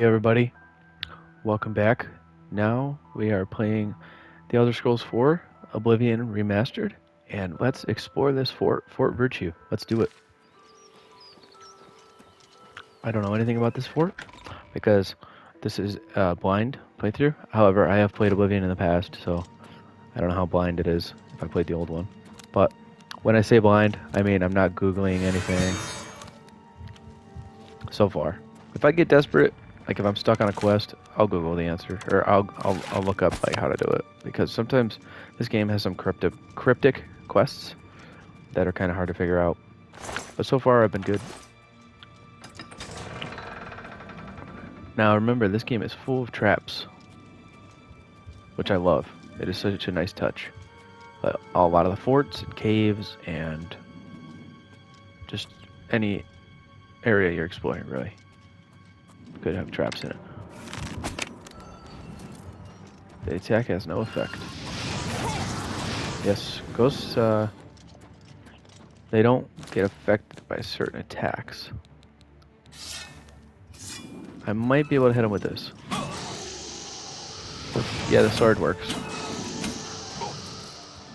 Hey everybody, welcome back. Now we are playing The Elder Scrolls 4 Oblivion Remastered, and let's explore this Fort Virtue. Let's do it. I don't know anything about this fort because this is a blind playthrough. However, I have played Oblivion in the past, so I don't know how blind it is if I played the old one. But when I say blind, I mean I'm not Googling anything so far. If I get desperate, like if I'm stuck on a quest, I'll Google the answer, or I'll look up like how to do it, because sometimes this game has some cryptic quests that are kind of hard to figure out. But so far I've been good. Now remember, this game is full of traps, which I love. It is such a nice touch. But a lot of the forts and caves and just any area you're exploring really could have traps in it. The attack has no effect. Yes, ghosts, they don't get affected by certain attacks. I might be able to hit him with this. Yeah, the sword works.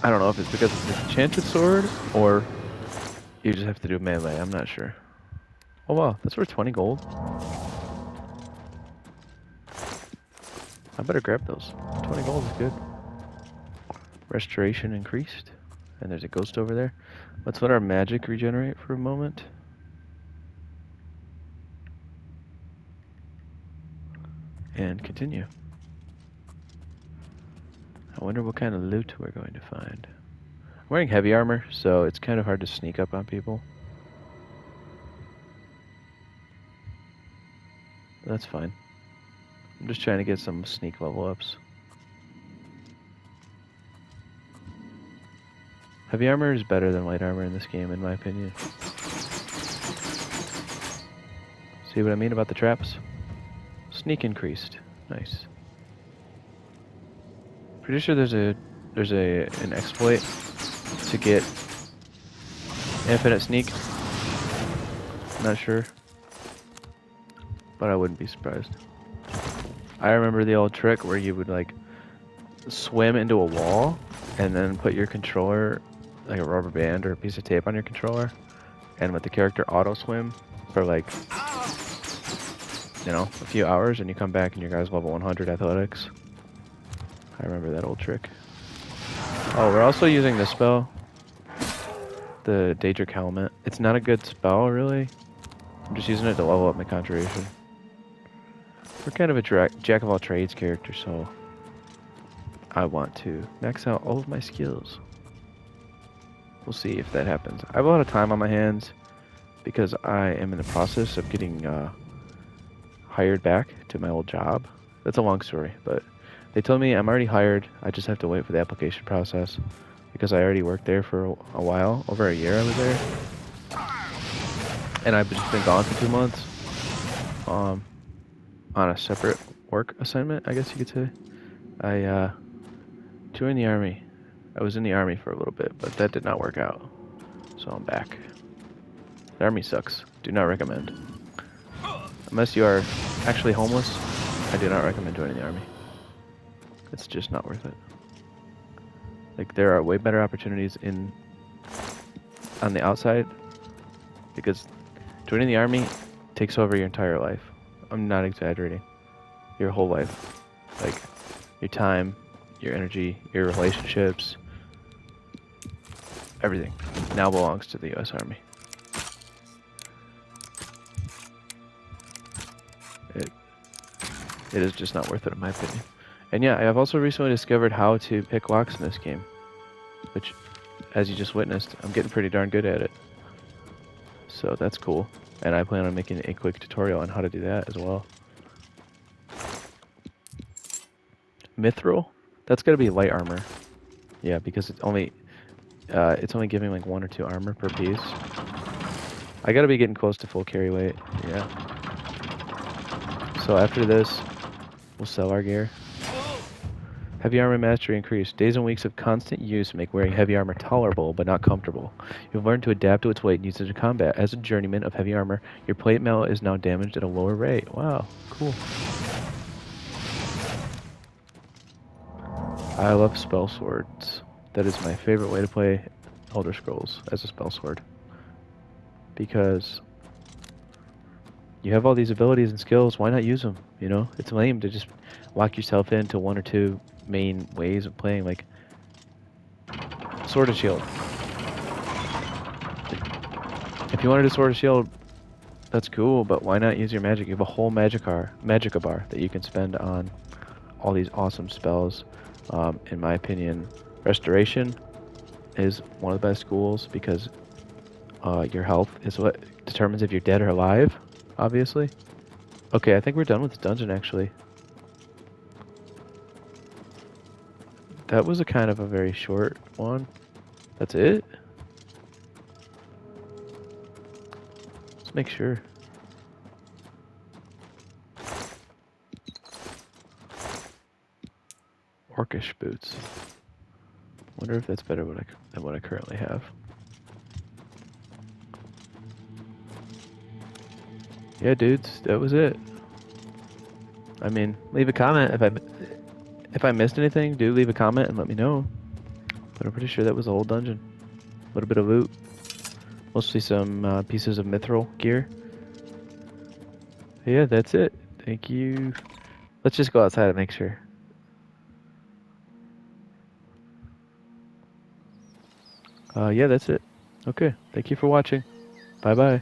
I don't know if it's because it's an enchanted sword, or you just have to do melee, I'm not sure. Oh wow, that's worth 20 gold. I better grab those. 20 gold is good. Restoration increased. And there's a ghost over there. Let's let our magic regenerate for a moment. And continue. I wonder what kind of loot we're going to find. I'm wearing heavy armor, so it's kind of hard to sneak up on people. That's fine. I'm just trying to get some sneak level ups. Heavy armor is better than light armor in this game, in my opinion. See what I mean about the traps? Sneak increased. Nice. Pretty sure there's an exploit to get infinite sneak. Not sure, but I wouldn't be surprised. I remember the old trick where you would like swim into a wall and then put your controller, like a rubber band or a piece of tape on your controller, and let the character auto swim for like, you know, a few hours, and you come back and your guy's level 100 athletics. I remember that old trick. Oh, we're also using this spell, the Daedric Helmet. It's not a good spell, really. I'm just using it to level up my conjuration. We're kind of a jack of all trades character, so I want to max out all of my skills. We'll see if that happens. I have a lot of time on my hands because I am in the process of getting hired back to my old job. That's a long story, but they told me I'm already hired. I just have to wait for the application process because I already worked there for a while. Over a year I was there. And I've just been gone for 2 months on a separate work assignment, I guess you could say. I joined the army. I was in the army for a little bit, but that did not work out. So I'm back. The army sucks. Do not recommend. Unless you are actually homeless, I do not recommend joining the army. It's just not worth it. Like, there are way better opportunities on the outside, because joining the army takes over your entire life. I'm not exaggerating. Your whole life. Like, your time, your energy, your relationships, everything now belongs to the U.S. Army. It is just not worth it, in my opinion. And yeah, I have also recently discovered how to pick locks in this game, which, as you just witnessed, I'm getting pretty darn good at it. So that's cool. And I plan on making a quick tutorial on how to do that as well. Mithril? That's gotta be light armor. Yeah, because it's only giving like 1 or 2 armor per piece. I gotta be getting close to full carry weight. Yeah. So after this, we'll sell our gear. Heavy armor mastery increased. Days and weeks of constant use make wearing heavy armor tolerable, but not comfortable. You've learned to adapt to its weight and use it in combat. As a journeyman of heavy armor, your plate mail is now damaged at a lower rate. Wow, cool. I love spell swords. That is my favorite way to play Elder Scrolls, as a spell sword. Because you have all these abilities and skills, why not use them? You know, it's lame to just lock yourself into one or two main ways of playing, like sword and shield. If you wanted to sword and shield, that's cool, but why not use your magic? You have a whole magica bar that you can spend on all these awesome spells. In my opinion, restoration is one of the best schools because your health is what determines if you're dead or alive, obviously. Okay, I think we're done with this dungeon, actually. That was a kind of a very short one. That's it? Let's make sure. Orcish boots. Wonder if that's better than what I currently have. Yeah, dudes, that was it. I mean, leave a comment if I missed anything. Do leave a comment and let me know. But I'm pretty sure that was the whole dungeon. A little bit of loot, mostly some pieces of mithril gear. Yeah, that's it. Thank you. Let's just go outside and make sure. Yeah, that's it. Okay, thank you for watching. Bye bye.